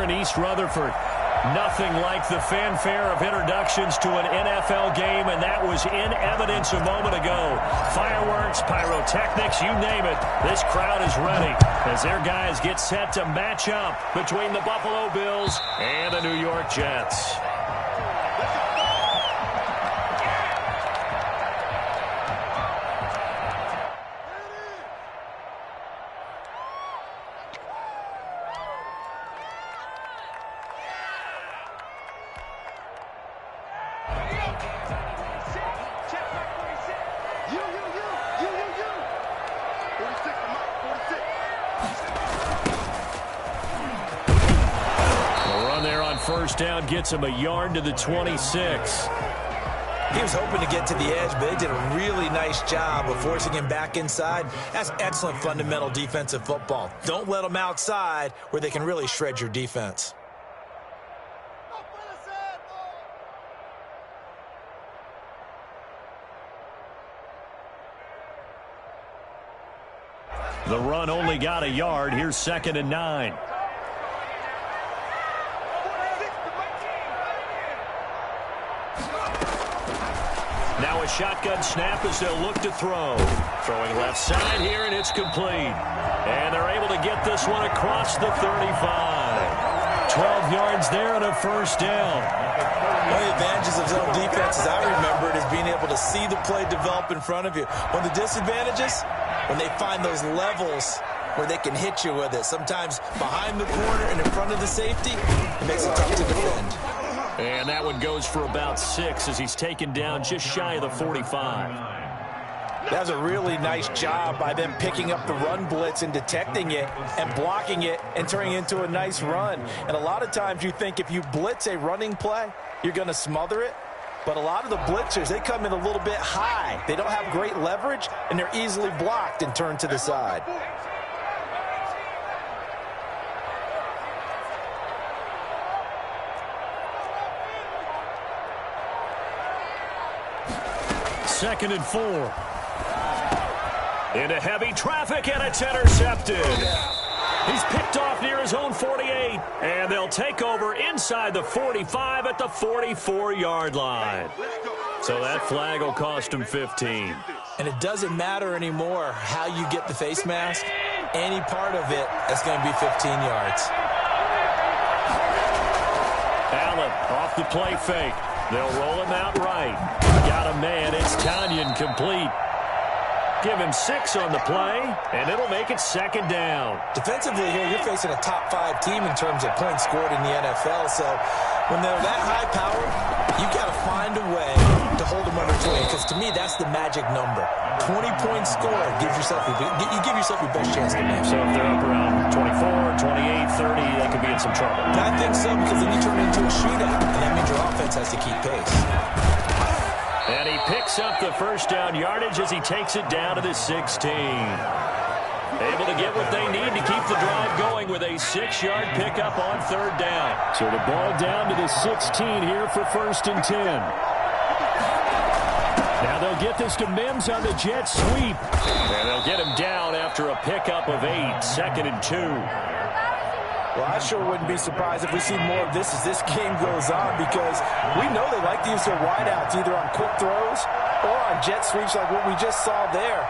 In East Rutherford. Nothing like the fanfare of introductions to an NFL game, and that was in evidence a moment ago. Fireworks, pyrotechnics, you name it. This crowd is ready as their guys get set to match up between the Buffalo Bills and the New York Jets. First down gets him a yard to the 26. He was hoping to get to the edge, but they did a really nice job of forcing him back inside. That's excellent fundamental defensive football. Don't let them outside where they can really shred your defense. The run only got a yard. Here's 2nd and 9. Now a shotgun snap as they'll look to throw. Throwing left side here, and it's complete. And they're able to get this one across the 35. 12 yards there and a first down. One of the advantages of zone defense, as I remember it, is being able to see the play develop in front of you. One of the disadvantages, when they find those levels where they can hit you with it. Sometimes behind the corner and in front of the safety, it makes it tough to defend. And that one goes for about 6 as he's taken down just shy of the 45. That was a really nice job by them picking up the run blitz and detecting it and blocking it and turning it into a nice run. And a lot of times you think if you blitz a running play, you're going to smother it. But a lot of the blitzers, they come in a little bit high. They don't have great leverage, and they're easily blocked and turned to the side. Second and 4. Into heavy traffic, and it's intercepted. He's picked off near his own 48, and they'll take over inside the 45 at the 44-yard line. So that flag will cost him 15. And it doesn't matter anymore how you get the face mask. Any part of it is going to be 15 yards. Allen off the play fake. They'll roll him out right. Got a man. It's Tanyan complete. Give him 6 on the play, and it'll make it 2nd down. Defensively here, you're facing a top-5 team in terms of points scored in the NFL. So when they're that high-powered, you got to find a way to hold them under 20. Because to me, that's the magic number. 20 points scored gives yourself you give yourself your best chance to win. So if they're up around 24, 28, 30, they could be in some trouble. I think so, because then you turn it into a shootout, and that means your offense has to keep pace. And he picks up the first down yardage as he takes it down to the 16. Able to get what they need to keep the drive going with a 6-yard pickup on 3rd down. So the ball down to the 16 here for 1st and 10. Now they'll get this to Mims on the jet sweep. And they'll get him down after a pickup of 8, 2nd and 2. Well, I sure wouldn't be surprised if we see more of this as this game goes on, because we know they like to use their wideouts either on quick throws or on jet sweeps like what we just saw there.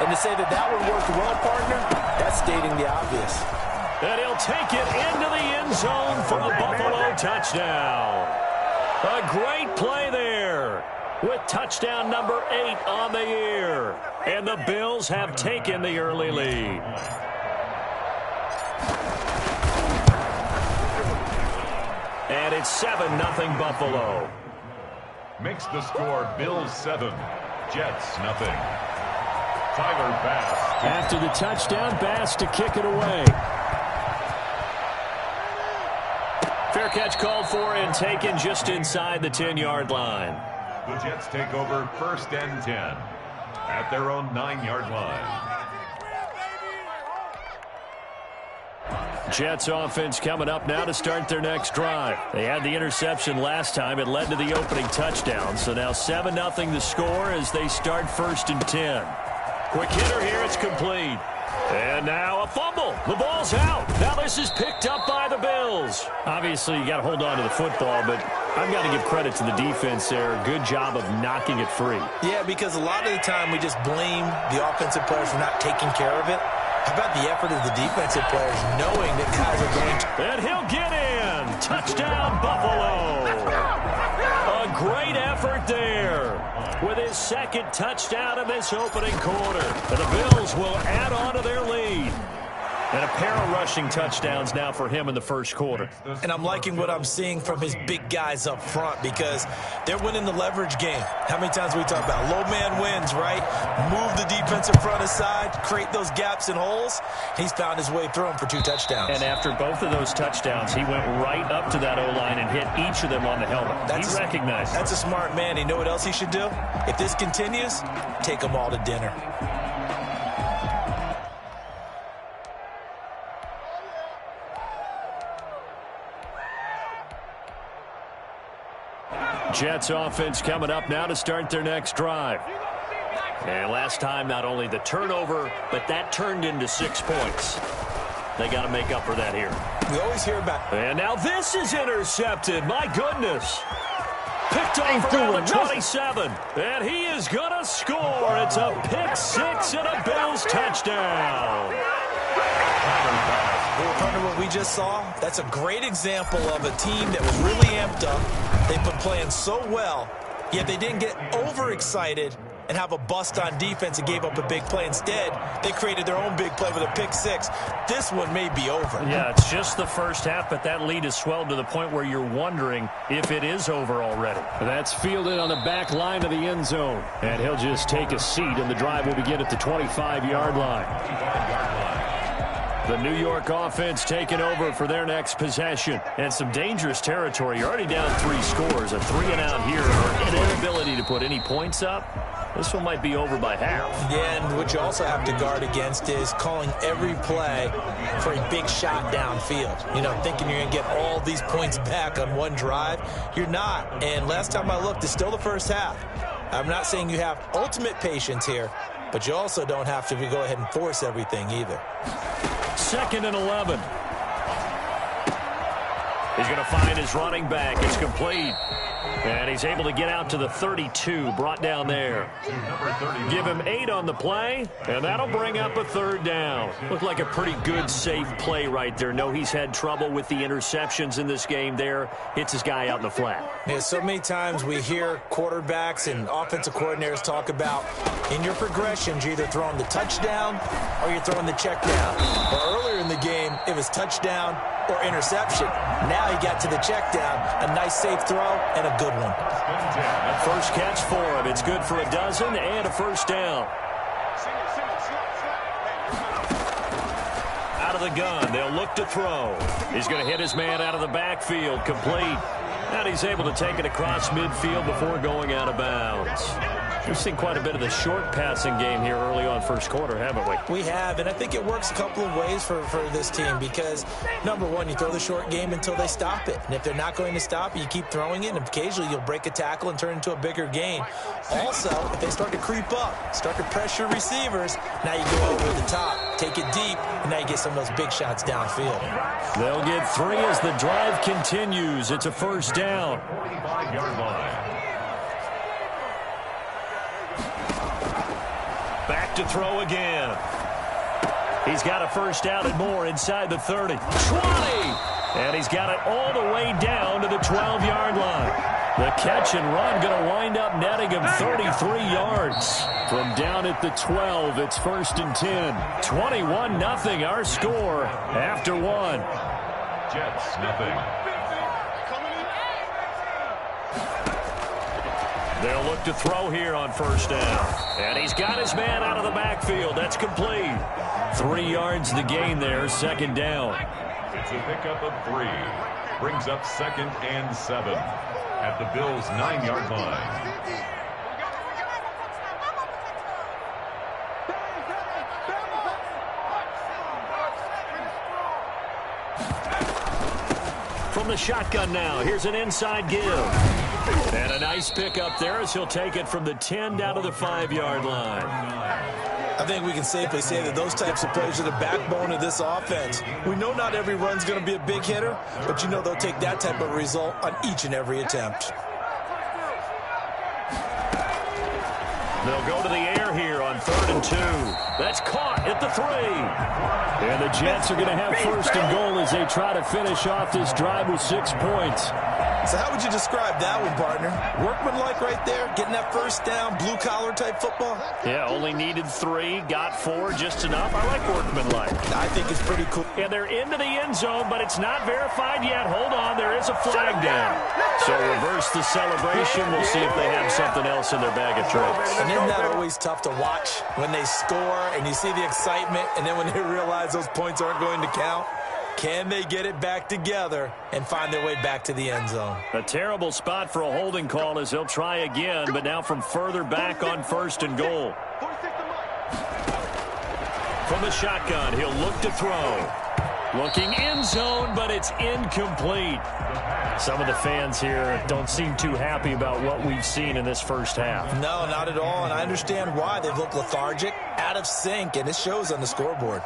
And to say that that one worked well, partner, that's stating the obvious. And he'll take it into the end zone for a Buffalo touchdown. A great play there with touchdown number 8 on the year. And the Bills have taken the early lead. And it's 7-0 Buffalo. Makes the score Bills 7, Jets nothing. Tyler Bass. After the touchdown, Bass to kick it away. Fair catch called for and taken just inside the 10-yard line. The Jets take over 1st and 10 at their own 9-yard line. Jets offense coming up now to start their next drive. They had the interception last time. It led to the opening touchdown. So now 7-0 the score as they start 1st and 10. Quick hitter here. It's complete. And now a fumble. The ball's out. Now this is picked up by the Bills. Obviously, you got to hold on to the football, but I've got to give credit to the defense there. Good job of knocking it free. Yeah, because a lot of the time we just blame the offensive players for not taking care of it. How about the effort of the defensive players knowing that guys are going to... And he'll get in. Touchdown, Buffalo. A great effort there with his second touchdown in this opening quarter. And the Bills will add on to their lead. And a pair of rushing touchdowns now for him in the first quarter. And I'm liking what I'm seeing from his big guys up front because they're winning the leverage game. How many times we talk about low man wins, right? Move the defensive front aside, create those gaps and holes. He's found his way through them for 2 touchdowns. And after both of those touchdowns, he went right up to that O-line and hit each of them on the helmet. He recognized it. That's a smart man. You know what else he should do? If this continues, take them all to dinner. Jets offense coming up now to start their next drive. And last time, not only the turnover, but that turned into 6 points. They got to make up for that here. We always hear about... And now this is intercepted. My goodness. Picked off around the 27. And he is going to score. It's a pick 6 and a Bills touchdown. Partner, what we just saw, that's a great example of a team that was really amped up. They've been playing so well, yet they didn't get overexcited and have a bust on defense and gave up a big play. Instead, they created their own big play with a pick 6. This one may be over. Yeah, it's just the first half, but that lead has swelled to the point where you're wondering if it is over already. That's fielded on the back line of the end zone. And he'll just take a seat, and the drive will begin at the 25-yard line. The New York offense taking over for their next possession. And some dangerous territory. You're already down 3 scores. A 3-and-out here. An inability to put any points up. This one might be over by half. Yeah, and what you also have to guard against is calling every play for a big shot downfield. You know, thinking you're going to get all these points back on one drive. You're not. And last time I looked, it's still the first half. I'm not saying you have ultimate patience here, but you also don't have to go ahead and force everything either. 2nd and 11. He's going to find his running back. It's complete. And he's able to get out to the 32, brought down there. Give him 8 on the play, and that'll bring up a 3rd down. Looked like a pretty good, safe play right there. No, he's had trouble with the interceptions in this game there. Hits his guy out in the flat. Yeah, so many times we hear quarterbacks and offensive coordinators talk about in your progressions, you're either throwing the touchdown or you're throwing the check down. Well, earlier in the game, it was touchdown or interception. Now he got to the check down, a nice safe throw and a good one. First catch for him. It's good for a dozen and a 1st down. Out of the gun, they'll look to throw. He's going to hit his man out of the backfield, complete. And he's able to take it across midfield before going out of bounds. We've seen quite a bit of the short passing game here early on first quarter, haven't we? We have, and I think it works a couple of ways for this team because, number one, you throw the short game until they stop it. And if they're not going to stop it, you keep throwing it, and occasionally you'll break a tackle and turn it into a bigger gain. Also, if they start to creep up, start to pressure receivers, now you go over the top, take it deep, and now you get some of those big shots downfield. They'll get 3 as the drive continues. It's a 1st down. 45-yard line. Back to throw again. He's got a 1st down and more inside the 30. 20! And he's got it all the way down to the 12-yard line. The catch and run going to wind up netting him 33 yards. From down at the 12, it's 1st and 10. 21-0 our score after 1. Jets, nothing. They'll look to throw here on 1st down. And he's got his man out of the backfield. That's complete. 3 yards the gain there, 2nd down. It's a pickup of 3. Brings up 2nd and 7 at the Bills' 9-yard line. From the shotgun now, here's an inside give. And a nice pickup there as he'll take it from the 10 down to the 5-yard line. I think we can safely say that those types of plays are the backbone of this offense. We know not every run's going to be a big hitter, but you know they'll take that type of result on each and every attempt. They'll go to the air here on 3rd and 2. That's caught at the 3. And the Jets are going to have 1st and goal as they try to finish off this drive with 6 points. So how would you describe that one, partner? Workmanlike right there, getting that first down, blue-collar type football? Yeah, only needed 3, got 4, just enough. I like workmanlike. I think it's pretty cool. And they're into the end zone, but it's not verified yet. Hold on, there is a flag down. So reverse the celebration. We'll see if they have something else in their bag of tricks. And isn't that always tough to watch when they score and you see the excitement, and then when they realize those points aren't going to count? Can they get it back together and find their way back to the end zone? A terrible spot for a holding call as he'll try again, but now from further back on 1st and goal. From the shotgun, he'll look to throw. Looking end zone, but it's incomplete. Some of the fans here don't seem too happy about what we've seen in this first half. No, not at all, and I understand why. They've looked lethargic, out of sync, and it shows on the scoreboard.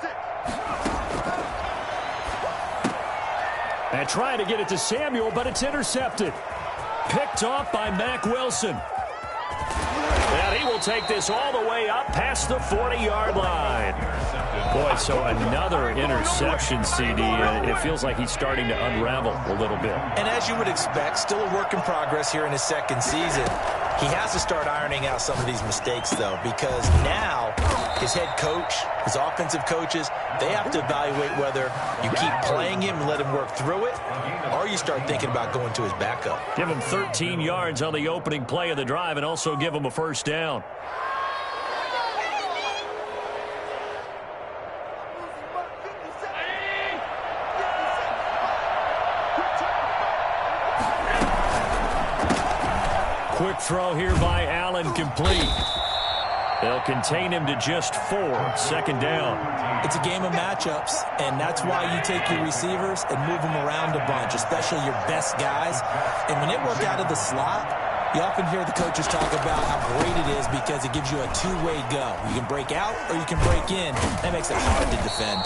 And trying to get it to Samuel, but it's intercepted. Picked off by Mack Wilson. And he will take this all the way up past the 40-yard line. Boy, so another interception, CD. It feels like he's starting to unravel a little bit. And as you would expect, still a work in progress here in his 2nd season. He has to start ironing out some of these mistakes, though, because now his head coach, his offensive coaches, they have to evaluate whether you keep playing him and let him work through it, or you start thinking about going to his backup. Give him 13 yards on the opening play of the drive and also give him a 1st down. Quick throw here by Allen, complete. They'll contain him to just 4, 2nd down. It's a game of matchups, and that's why you take your receivers and move them around a bunch, especially your best guys. And when they work out of the slot, you often hear the coaches talk about how great it is because it gives you a two-way go. You can break out or you can break in. That makes it hard to defend.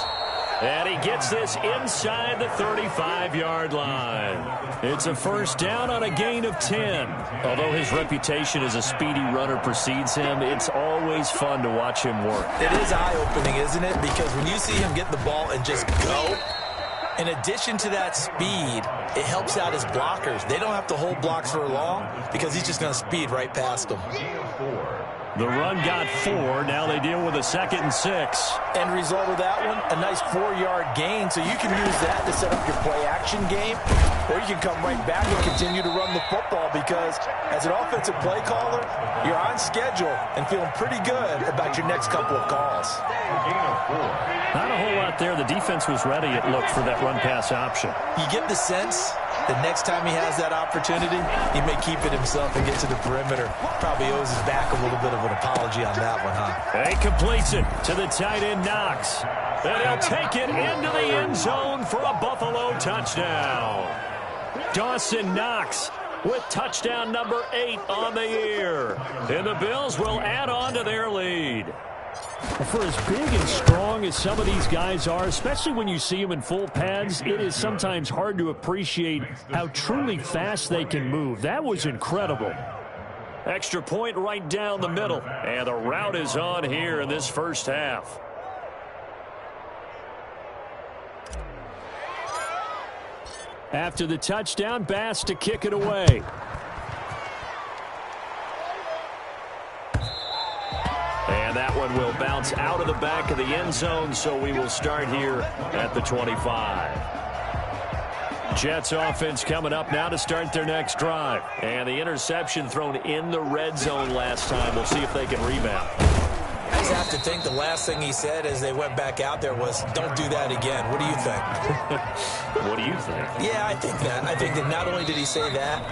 And he gets this inside the 35-yard line. It's a 1st down on a gain of 10. Although his reputation as a speedy runner precedes him, it's always fun to watch him work. It is eye-opening, isn't it? Because when you see him get the ball and just go, in addition to that speed, it helps out his blockers. They don't have to hold blocks for long because he's just going to speed right past them. The run got 4. Now they deal with a 2nd and 6. End result of that one, a nice 4-yard gain. So you can use that to set up your play-action game, or you can come right back and continue to run the football because as an offensive play caller, you're on schedule and feeling pretty good about your next couple of calls. Not a whole lot there. The defense was ready, it looked, for that run-pass option. You get the sense the next time he has that opportunity, he may keep it himself and get to the perimeter. Probably owes his back a little bit of an apology on that one, huh? He completes it to the tight end, Knox. And he'll take it into the end zone for a Buffalo touchdown. Dawson Knox with touchdown number 8 on the year. And the Bills will add on to their lead. For as big and strong as some of these guys are, especially when you see them in full pads, it is sometimes hard to appreciate how truly fast they can move. That was incredible. Extra point right down the middle. And the route is on here in this first half. After the touchdown, Bass to kick it away. And that one will bounce out of the back of the end zone, so we will start here at the 25. Jets offense coming up now to start their next drive. And the interception thrown in the red zone last time. We'll see if they can rebound. I just have to think the last thing he said as they went back out there was, don't do that again. What do you think? What do you think? Yeah, I think that. I think that not only did he say that,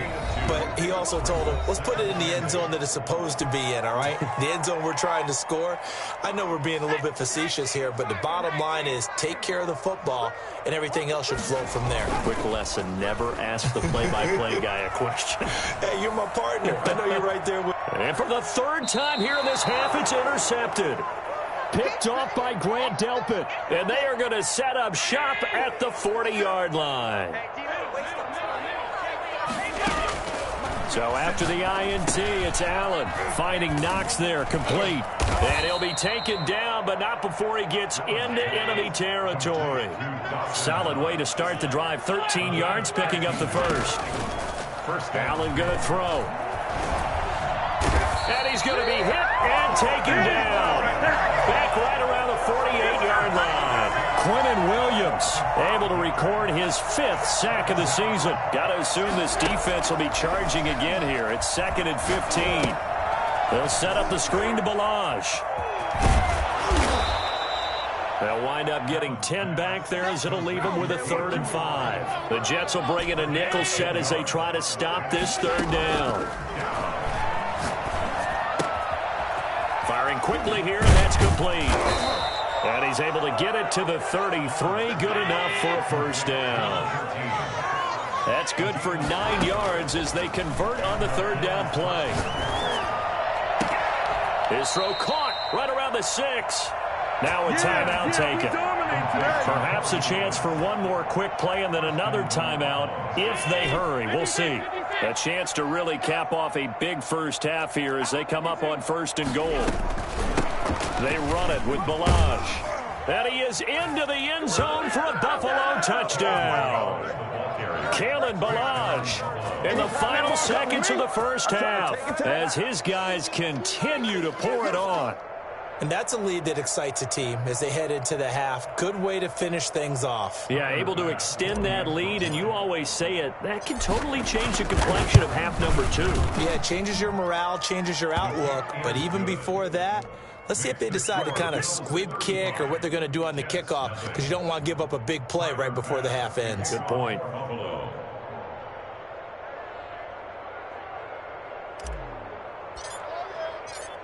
but he also told him, let's put it in the end zone that it's supposed to be in, all right? The end zone we're trying to score. I know we're being a little bit facetious here, but the bottom line is take care of the football, and everything else should flow from there. Quick lesson, never ask the play-by-play guy a question. Hey, you're my partner. I know you're right there with. And for the 3rd time here in this half, it's intercepted. picked off by Grant Delpit. And they are going to set up shop at the 40-yard line. So after the INT, it's Allen finding Knox there, complete. And he'll be taken down, but not before he gets into enemy territory. Solid way to start the drive. 13 yards, picking up the first. Allen going to throw. And he's going to be hit and taken down. Back right around the 48-yard line. Quentin Williams able to record his 5th sack of the season. Got to assume this defense will be charging again here. It's 2nd and 15. They'll set up the screen to Ballage. They'll wind up getting 10 back there as it'll leave them with a 3rd and 5. The Jets will bring in a nickel set as they try to stop this 3rd down. Firing quickly here, and that's complete. And he's able to get it to the 33. Good enough for a 1st down. That's good for 9 yards as they convert on the 3rd down play. His throw caught right around the 6. Now a timeout taken. Perhaps a chance for one more quick play and then another timeout if they hurry. We'll see. A chance to really cap off a big first half here as they come up on 1st and goal. They run it with Ballage. And he is into the end zone for a Buffalo touchdown. Kalen Ballage in the final seconds of the first half as his guys continue to pour it on. And that's a lead that excites a team as they head into the half. Good way to finish things off. Yeah, able to extend that lead, and you always say it, that can totally change the complexion of half number 2. Yeah, it changes your morale, changes your outlook. But even before that, let's see if they decide to kind of squib kick or what they're going to do on the kickoff, because you don't want to give up a big play right before the half ends. Good point.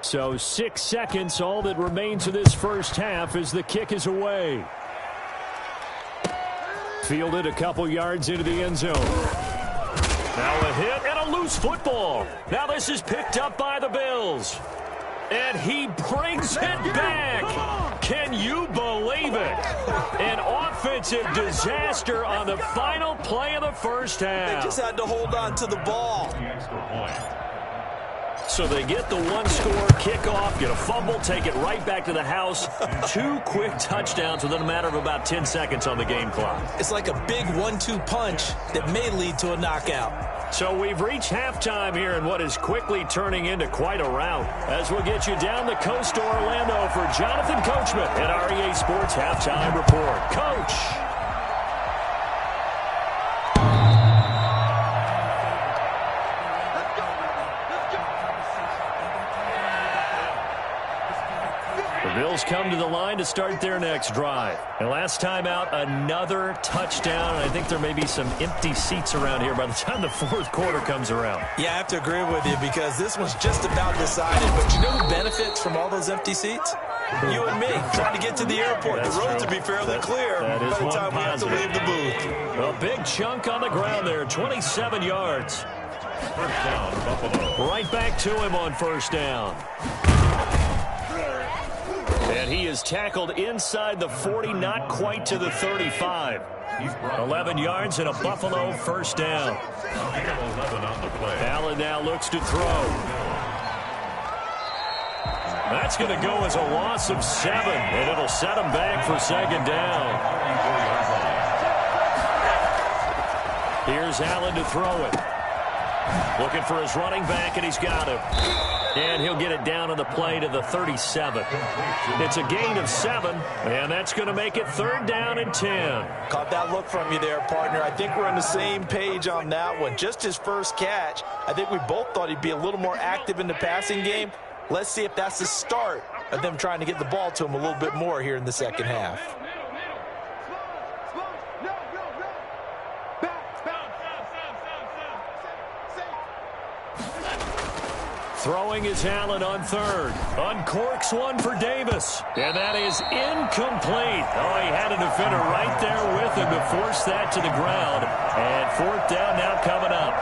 So 6 seconds, all that remains of this first half as the kick is away. Fielded a couple yards into the end zone. Now a hit and a loose football. Now this is picked up by the Bills. And he brings it back. Can you believe it? An offensive disaster on the final play of the first half. They just had to hold on to the ball. So they get the one-score kickoff, get a fumble, take it right back to the house. 2 quick touchdowns within a matter of about 10 seconds on the game clock. It's like a big 1-2 punch that may lead to a knockout. So we've reached halftime here in what is quickly turning into quite a rout. As we'll get you down the coast to Orlando for Jonathan Coachman at REA Sports Halftime Report. Coach. Bills come to the line to start their next drive. And last time out, another touchdown. And I think there may be some empty seats around here by the time the 4th quarter comes around. Yeah, I have to agree with you because this one's just about decided. But you know who benefits from all those empty seats? You and me, trying to get to the airport. That's the roads true. will be fairly clear by the one time we have to leave the booth. A big chunk on the ground there, 27 yards. First down, Buffalo. Right back to him on 1st down. And he is tackled inside the 40, not quite to the 35. 11 yards and a Buffalo 1st down. 11 on the play. Allen now looks to throw. That's going to go as a loss of 7, and it'll set him back for 2nd down. Here's Allen to throw it. Looking for his running back, and he's got him. And he'll get it down on the play to the 37. It's a gain of 7, and that's going to make it 3rd down and 10. Caught that look from you there, partner. I think we're on the same page on that one. Just his first catch, I think we both thought he'd be a little more active in the passing game. Let's see if that's the start of them trying to get the ball to him a little bit more here in the second half. Throwing is Allen on 3rd. Uncorks one for Davis. And that is incomplete. Oh, he had a defender right there with him to force that to the ground. And 4th down now coming up.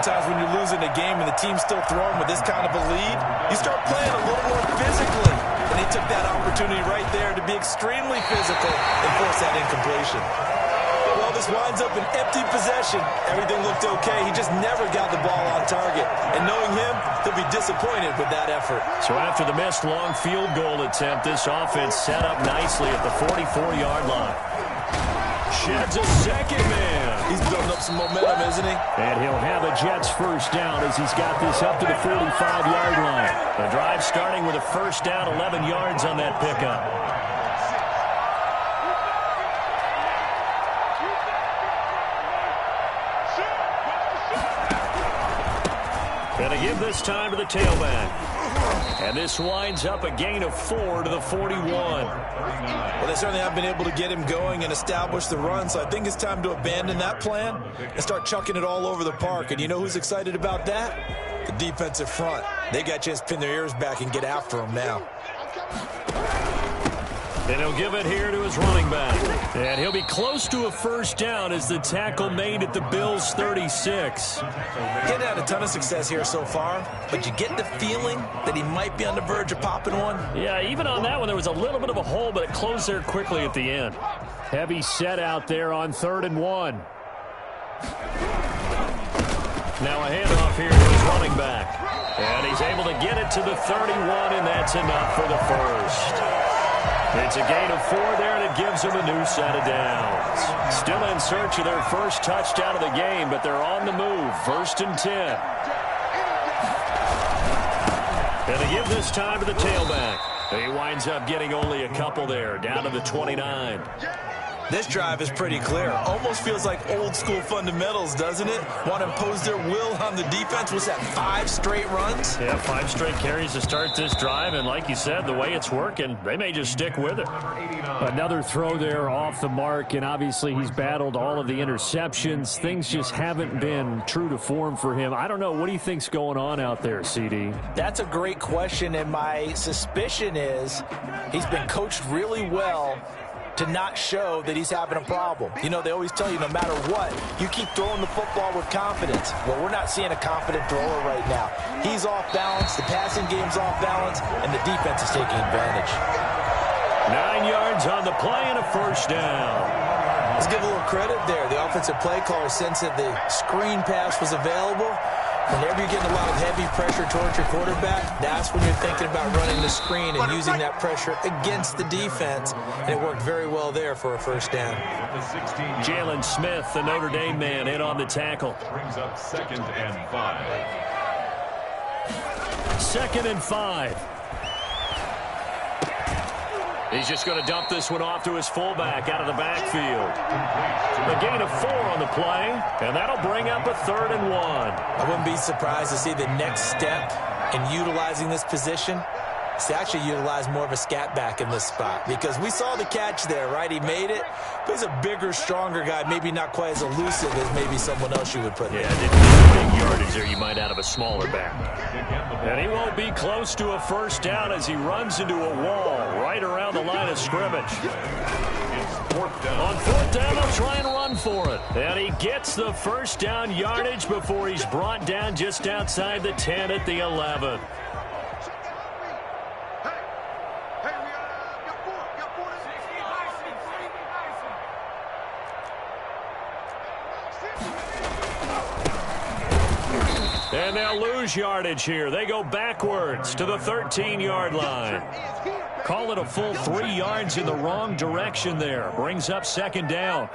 sometimes when you're losing a game and the team's still throwing with this kind of a lead, you start playing a little more physically. And he took that opportunity right there to be extremely physical and force that incompletion. Well, this winds up an empty possession. Everything looked okay. He just never got the ball on target. And knowing him, he'll be disappointed with that effort. So after the missed long field goal attempt, this offense set up nicely at the 44-yard line. Sheds a second man. He's building up some momentum, isn't he? And he'll have a Jets first down as he's got this up to the 45-yard line. The drive starting with a first down, 11 yards on that pickup. Going to give this time to the tailback. And this winds up a gain of 4 to the 41. Well, they certainly have been able to get him going and establish the run, so I think it's time to abandon that plan and start chucking it all over the park. And you know who's excited about that? The defensive front. They got a chance to pin their ears back and get after him now. And he'll give it here to his running back. And he'll be close to a first down as the tackle made at the Bills' 36. Getting had a ton of success here so far, but you get the feeling that he might be on the verge of popping one. Yeah, even on that one, there was a little bit of a hole, but it closed there quickly at the end. Heavy set out there on 3rd and 1. Now a handoff here to his running back. And he's able to get it to the 31, and that's enough for the first. It's a gain of 4 there, and it gives them a new set of downs. Still in search of their first touchdown of the game, but they're on the move. 1st and 10. And they give this time to the tailback. He winds up getting only a couple there, down to the 29. This drive is pretty clear. Almost feels like old school fundamentals, doesn't it? Want to impose their will on the defense. Was that 5 straight runs? Yeah, 5 straight carries to start this drive, and like you said, the way it's working, they may just stick with it. Another throw there off the mark, and obviously he's battled all of the interceptions. Things just haven't been true to form for him. I don't know. What do you think's going on out there, CD? That's a great question, and my suspicion is he's been coached really well to not show that he's having a problem. You know, they always tell you no matter what, you keep throwing the football with confidence. Well, we're not seeing a confident thrower right now. He's off balance, the passing game's off balance, and the defense is taking advantage. 9 yards on the play and a first down. Let's give a little credit there. The offensive play caller sensed that the screen pass was available. Whenever you're getting a lot of heavy pressure towards your quarterback, that's when you're thinking about running the screen and using that pressure against the defense. And it worked very well there for a first down. Jalen Smith, the Notre Dame man, in on the tackle. Brings up 2nd and 5. 2nd and 5. He's just going to dump this one off to his fullback out of the backfield. A gain of 4 on the play, and that'll bring up a 3rd and 1. I wouldn't be surprised to see the next step in utilizing this position is to actually utilize more of a scat back in this spot, because we saw the catch there, right? He made it, but he's a bigger, stronger guy, maybe not quite as elusive as maybe someone else you would put there. Yeah, didn't get big yardage there. You might out of a smaller back. And he won't be close to a first down as he runs into a wall right around the line of scrimmage. On 4th down, they'll try and run for it. And he gets the first down yardage before he's brought down just outside the 10 at the 11. And they'll lose yardage here. They go backwards to the 13-yard line. Call it a full 3 yards in the wrong direction there. Brings up 2nd down.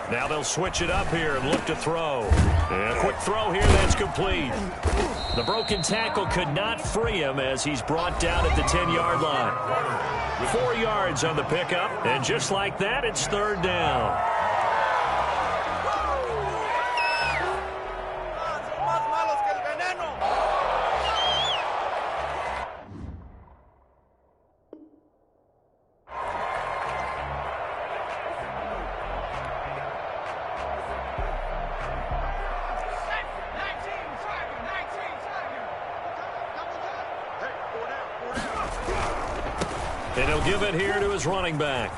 Now they'll switch it up here and look to throw. And a quick throw here that's complete. The broken tackle could not free him as he's brought down at the 10-yard line. 4 yards on the pickup, and just like that, it's 3rd down. And he'll give it here to his running back.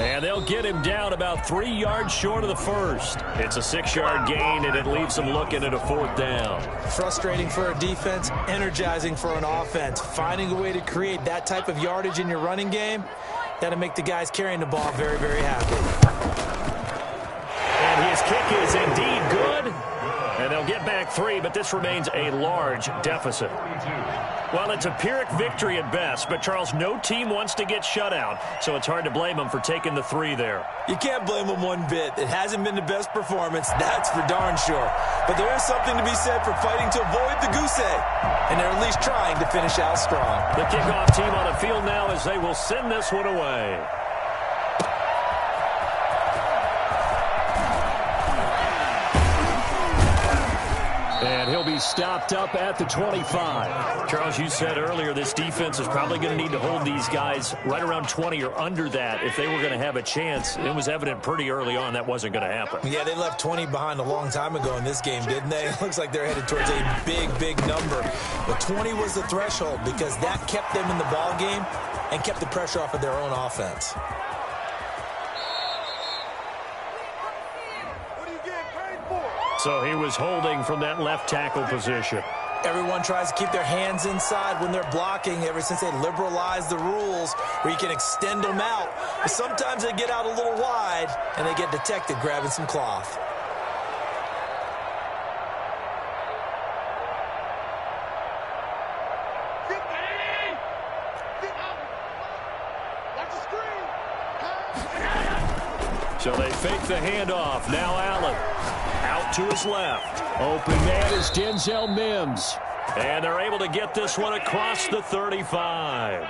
And they'll get him down about 3 yards short of the first. It's a 6-yard gain, and it leaves them looking at a 4th down. Frustrating for a defense, energizing for an offense. Finding a way to create that type of yardage in your running game, that'll make the guys carrying the ball very, very happy. And his kick is indeed good. And they'll get back 3, but this remains a large deficit. Well, it's a Pyrrhic victory at best, but, Charles, no team wants to get shut out, so it's hard to blame them for taking the 3 there. You can't blame them one bit. It hasn't been the best performance, that's for darn sure. But there is something to be said for fighting to avoid the goose egg, and they're at least trying to finish out strong. The kickoff team on the field now as they will send this one away. And he'll be stopped up at the 25. Charles, you said earlier this defense is probably going to need to hold these guys right around 20 or under that if they were going to have a chance. It was evident pretty early on that wasn't going to happen. Yeah, they left 20 behind a long time ago in this game, didn't they? It looks like they're headed towards a big, big number. But 20 was the threshold because that kept them in the ball game and kept the pressure off of their own offense. So he was holding from that left tackle position. Everyone tries to keep their hands inside when they're blocking ever since they liberalized the rules where you can extend them out. But sometimes they get out a little wide and they get detected grabbing some cloth. So they fake the handoff. Now Allen out to his left. Open man is Denzel Mims. And they're able to get this one across the 35.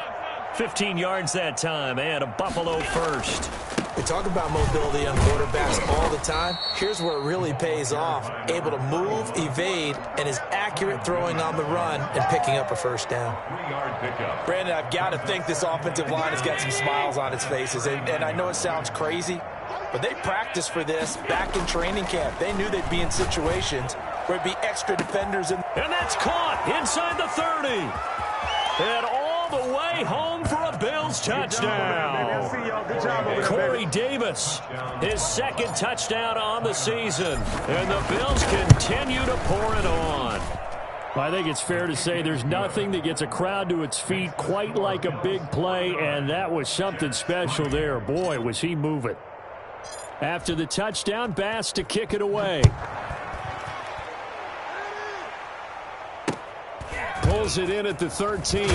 15 yards that time and a Buffalo first. We talk about mobility on quarterbacks all the time. Here's where it really pays off. Able to move, evade, and is accurate throwing on the run and picking up a first down. 3-yard pickup. Brandon, I've got to think this offensive line has got some smiles on its faces. And I know it sounds crazy, but they practiced for this back in training camp. They knew they'd be in situations where it'd be extra defenders. And that's caught inside the 30. And all the way home for a Bills touchdown. Corey Davis, his second touchdown on the season. And the Bills continue to pour it on. I think it's fair to say there's nothing that gets a crowd to its feet quite like a big play, and that was something special there. Boy, was he moving. After the touchdown, Bass to kick it away. Pulls it in at the 13.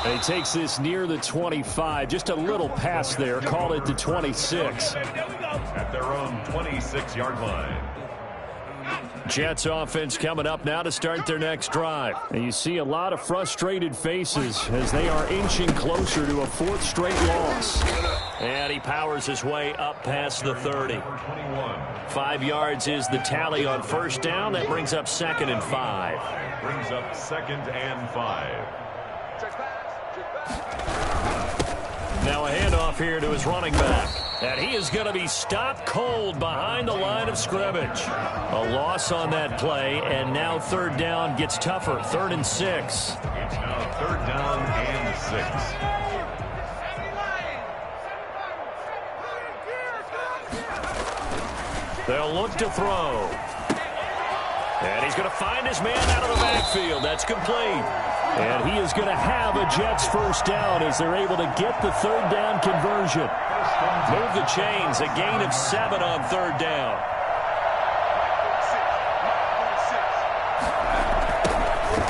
And he takes this near the 25. Just a little pass there. Call it the 26. At their own 26-yard line. Jets offense coming up now to start their next drive. And you see a lot of frustrated faces as they are inching closer to a 4th straight loss. And he powers his way up past the 30. 5 yards is the tally on first down. That brings up 2nd and 5. Brings up 2nd and 5. Now a handoff here to his running back. And he is going to be stopped cold behind the line of scrimmage. A loss on that play, and now 3rd down gets tougher. 3rd and 6. It's now 3rd down and 6. They'll look to throw. And he's going to find his man out of the backfield. That's complete. And he is going to have a Jets first down as they're able to get the 3rd down conversion. Move the chains, a gain of 7 on 3rd down.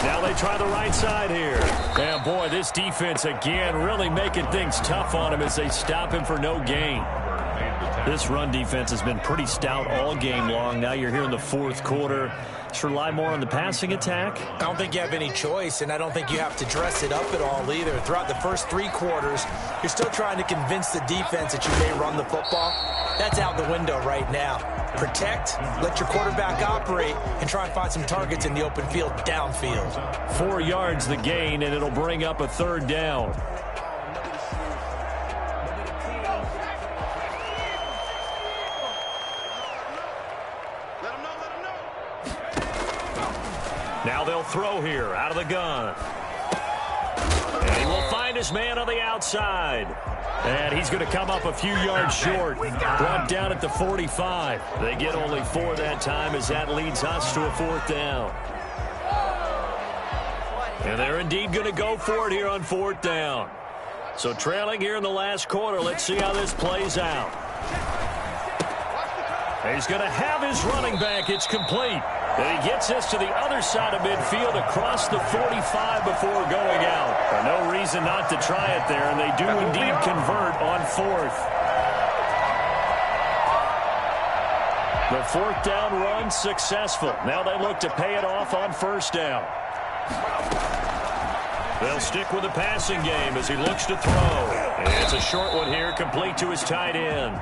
Now they try the right side here. And boy, this defense again really making things tough on him as they stop him for no gain. This run defense has been pretty stout all game long. Now you're here in the 4th quarter. Just rely more on the passing attack. I don't think you have any choice, and I don't think you have to dress it up at all either. Throughout the first 3 quarters, you're still trying to convince the defense that you may run the football. That's out the window right now. Protect, let your quarterback operate, and try and find some targets in the open field downfield. 4 yards the gain, and it'll bring up a 3rd down. Now they'll throw here out of the gun. And he will find his man on the outside. And he's going to come up a few yards short. Brought down at the 45. They get only 4 that time as that leads us to a 4th down. And they're indeed going to go for it here on 4th down. So trailing here in the last quarter. Let's see how this plays out. He's going to have his running back. It's complete. And he gets this to the other side of midfield across the 45 before going out. No reason not to try it there, and they do indeed convert on 4th. The 4th down run successful. Now they look to pay it off on 1st down. They'll stick with the passing game as he looks to throw. And it's a short one here, complete to his tight end.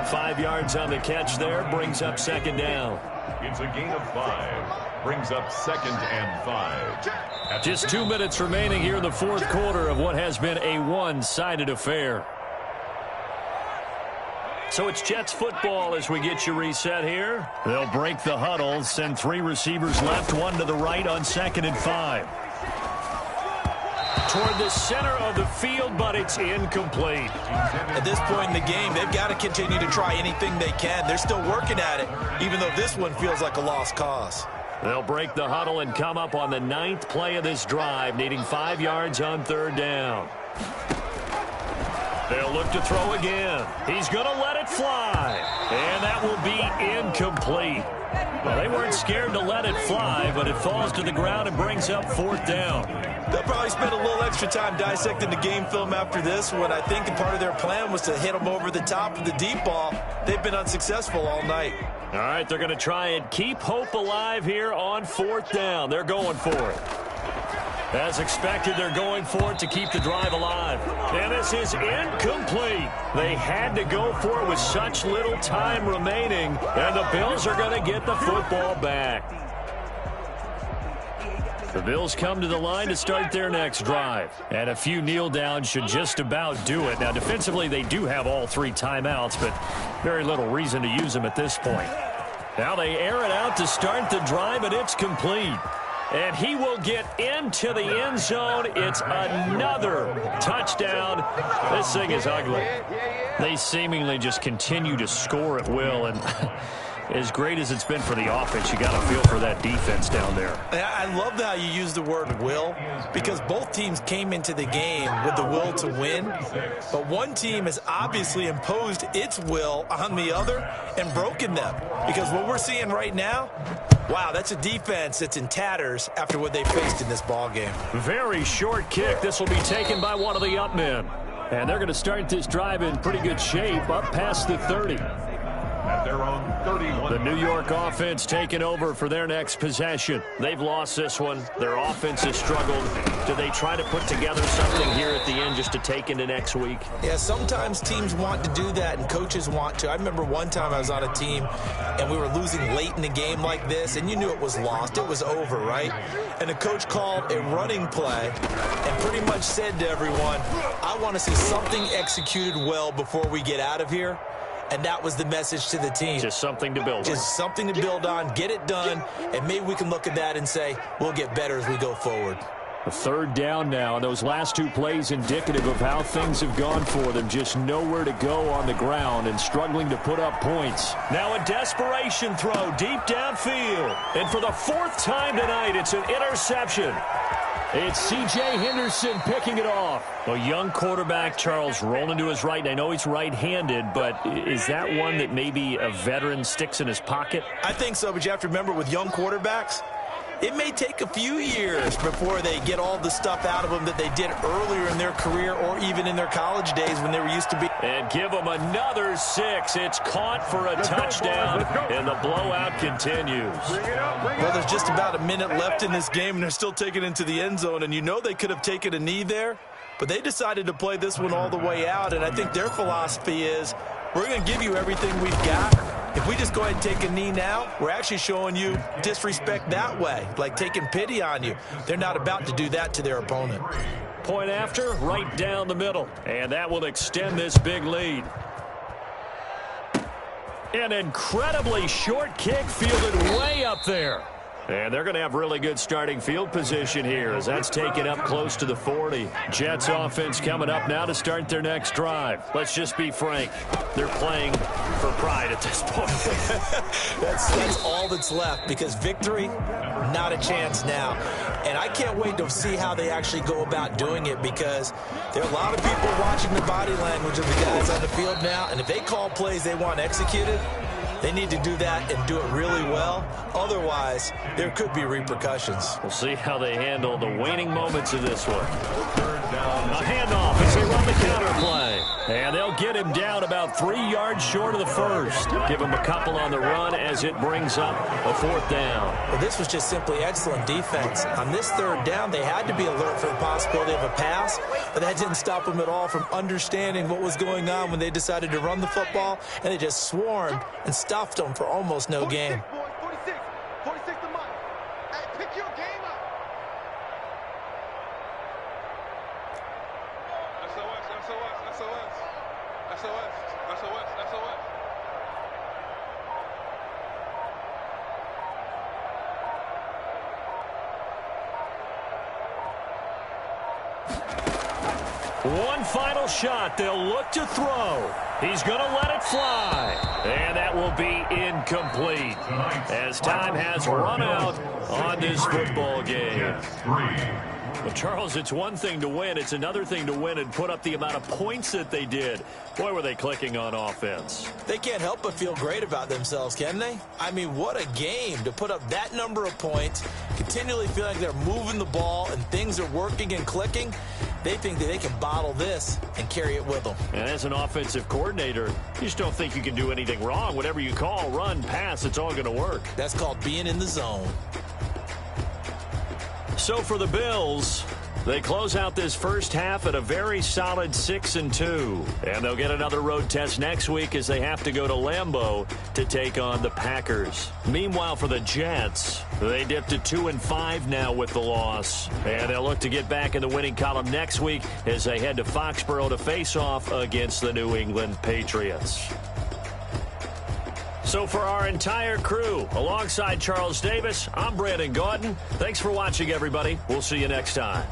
5 yards on the catch there, brings up 2nd down. It's a gain of 5. Brings up 2nd and 5. Just 2 minutes remaining here in the 4th quarter of what has been a one-sided affair. So it's Jets football as we get you reset here. They'll break the huddle, send 3 receivers left, 1 to the right on 2nd and 5. Toward the center of the field, but it's incomplete. At this point in the game, they've got to continue to try anything they can. They're still working at it, even though this one feels like a lost cause. They'll break the huddle and come up on the 9th play of this drive, needing 5 yards on 3rd down. They'll look to throw again. He's going to let it fly, and that will be incomplete. Well, they weren't scared to let it fly, but it falls to the ground and brings up 4th down. They'll probably spend a little extra time dissecting the game film after this one. I think part of their plan was to hit them over the top of the deep ball. They've been unsuccessful all night. All right, they're going to try and keep hope alive here on 4th down. They're going for it. As expected, they're going for it to keep the drive alive. And this is incomplete. They had to go for it with such little time remaining, and the Bills are going to get the football back. The Bills come to the line to start their next drive. And a few kneel downs should just about do it. Now, defensively, they do have all 3 timeouts, but very little reason to use them at this point. Now they air it out to start the drive, and it's complete. And he will get into the end zone. It's another touchdown. This thing is ugly. They seemingly just continue to score at will, and as great as it's been for the offense, you got to feel for that defense down there. I love how you use the word will, because both teams came into the game with the will to win, but one team has obviously imposed its will on the other and broken them, because what we're seeing right now, wow, that's a defense that's in tatters after what they faced in this ball game. Very short kick. This will be taken by one of the up men. And they're going to start this drive in pretty good shape, up past the 30. At their own 31. The New York offense taking over for their next possession. They've lost this one. Their offense has struggled. Do they try to put together something here at the end just to take into next week? Yeah, sometimes teams want to do that and coaches want to. I remember one time I was on a team and we were losing late in the game like this, and you knew it was lost. It was over, right? And the coach called a running play and pretty much said to everyone, I want to see something executed well before we get out of here. And that was the message to the team. Just something to build on. Just something to build on, get it done, and maybe we can look at that and say, we'll get better as we go forward. A 3rd down now, and those last 2 plays indicative of how things have gone for them. Just nowhere to go on the ground and struggling to put up points. Now a desperation throw deep downfield. And for the 4th time tonight, it's an interception. It's C.J. Henderson picking it off. A young quarterback, Charles, rolling to his right. I know he's right-handed, but is that one that maybe a veteran sticks in his pocket? I think so, but you have to remember with young quarterbacks, it may take a few years before they get all the stuff out of them that they did earlier in their career or even in their college days when they were used to be. And give them another 6. It's caught for a touchdown, and the blowout continues. Well, there's just about a minute left in this game, and they're still taking it into the end zone, and you know they could have taken a knee there, but they decided to play this one all the way out, and I think their philosophy is, we're going to give you everything we've got. If we just go ahead and take a knee now, we're actually showing you disrespect that way, like taking pity on you. They're not about to do that to their opponent. Point after, right down the middle, and that will extend this big lead. An incredibly short kick fielded way up there. And they're going to have really good starting field position here as that's taken up close to the 40. Jets offense coming up now to start their next drive. Let's just be frank. They're playing for pride at this point. That's all that's left, because victory, not a chance now. And I can't wait to see how they actually go about doing it, because there are a lot of people watching the body language of the guys on the field now, and if they call plays they want executed, they need to do that and do it really well. Otherwise, there could be repercussions. We'll see how they handle the waning moments of this one. A handoff as they run the counter play. And they'll get him down about 3 yards short of the first. Give him a couple on the run as it brings up a 4th down. Well, this was just simply excellent defense. On this 3rd down, they had to be alert for the possibility of a pass, but that didn't stop them at all from understanding what was going on when they decided to run the football, and they just swarmed and stuffed them for almost no gain. 46 to Mike. Hey, pick your game up. SOS. One final shot. They'll look to throw. He's going to let it fly. And that will be incomplete as time has run out on this football game. Well, Charles, it's one thing to win. It's another thing to win and put up the amount of points that they did. Boy, were they clicking on offense. They can't help but feel great about themselves, can they? I mean, what a game to put up that number of points, continually feel like they're moving the ball and things are working and clicking. They think that they can bottle this and carry it with them. And as an offensive coordinator, you just don't think you can do anything wrong. Whatever you call, run, pass, it's all going to work. That's called being in the zone. So for the Bills, they close out this first half at a very solid 6-2. And they'll get another road test next week as they have to go to Lambeau to take on the Packers. Meanwhile, for the Jets, they dipped to 2-5 now with the loss. And they'll look to get back in the winning column next week as they head to Foxborough to face off against the New England Patriots. So for our entire crew, alongside Charles Davis, I'm Brandon Gaudin. Thanks for watching, everybody. We'll see you next time.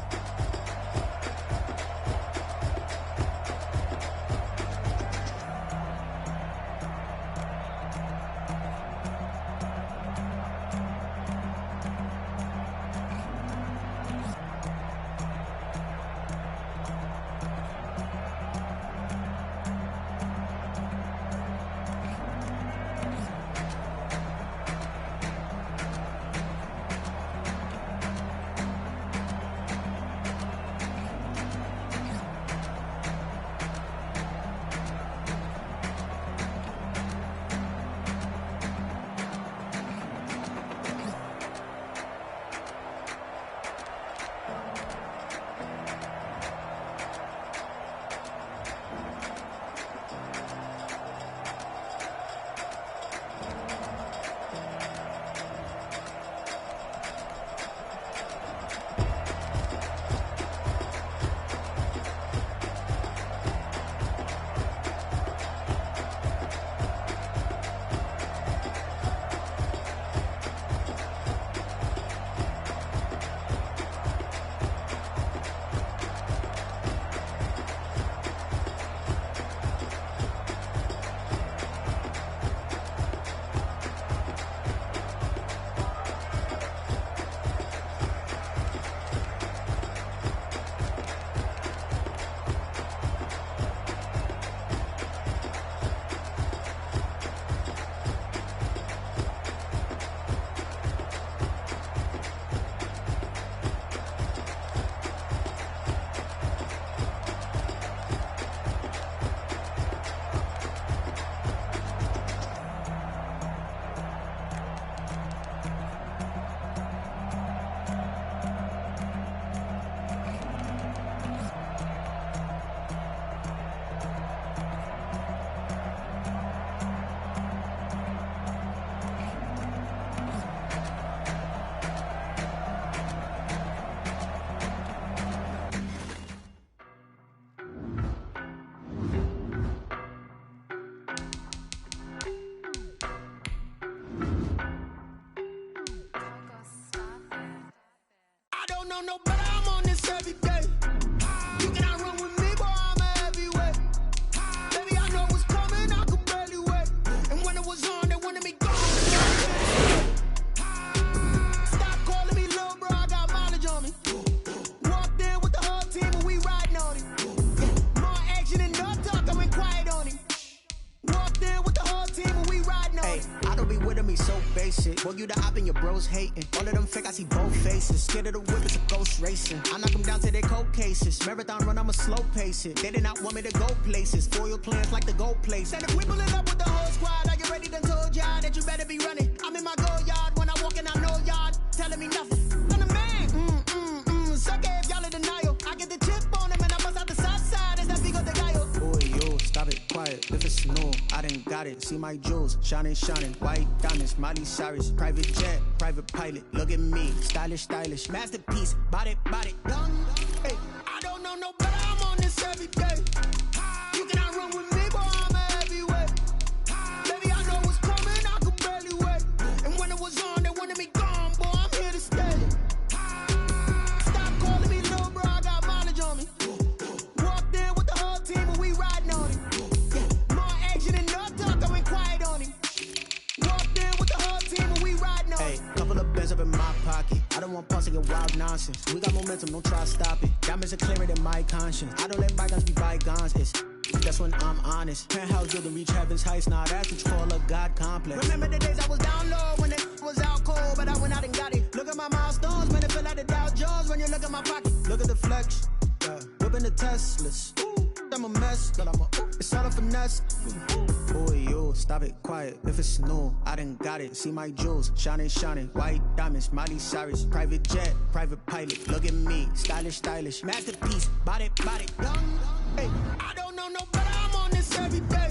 no better, I'm on this every day. You cannot run with me, boy, I'm a heavyweight. Baby, I know what's coming, I could barely wait. And when it was on, they wanted me gone. Stop calling me little bro, I got mileage on me. Walked in with the whole team and we riding on it. More action and no talk, I went quiet on him. Walked in with the whole team and we riding on it. I don't be with me so basic. Boy, you the op and your bros hating. All of them fake, I see both faces. Scared of the whip, it's a ghost racing. I knock them down to their cold cases. Marathon run, I'ma slow pace it. They did not want me to go places. Foil plans like the gold place. Said if we pulling up with the whole squad, are you ready? Done told y'all that you better be running. I'm in my go yard when I walk in, I know y'all telling me nothing. I'm the man. Suck it if y'all in denial. I get the chip on him and I bust out the south side. Is that big of the guy? Boy, yo, stop it, quiet. If it's no, I done got it. See my jewels, shining, shining. White diamonds, Miley Cyrus. Private jet, private pilot. Look at me, stylish, stylish. Masterpiece, body, done. Hey, I don't know no better, I'm on this every day. You cannot run with me, boy, I'm a heavyweight. Baby, I know what's coming, I could barely wait. And when it was on, they wanted me gone, boy, I'm here to stay. Stop calling me little bro, I got mileage on me. Walked in with the whole team and we riding on it. More action and no talk, I went quiet on him. Walked in with the whole team and we riding on it. Couple of bands up in my pocket. I don't want pulse to get wild nonsense. We got momentum, don't try to stop it. Diamonds are clearer than my conscience. I don't let bygones be bygones. That's when I'm honest. Penthouse building, reach heaven's heights. Nah, that's what you call a God complex. Remember the days I was down low when it was out cold, but I went out and got it. Look at my milestones, man, it feel like the Dow Jones when you look at my pocket. Look at the flex. Whipping the Teslas. I'm a mess, but it's all a finesse. Boy, yo, stop it, quiet. If it's no, I done got it. See my jewels, shining, shining. White diamonds, Miley Cyrus. Private jet, private pilot. Look at me, stylish, stylish. Masterpiece, body, done. Hey, I don't know no better, I'm on this every day.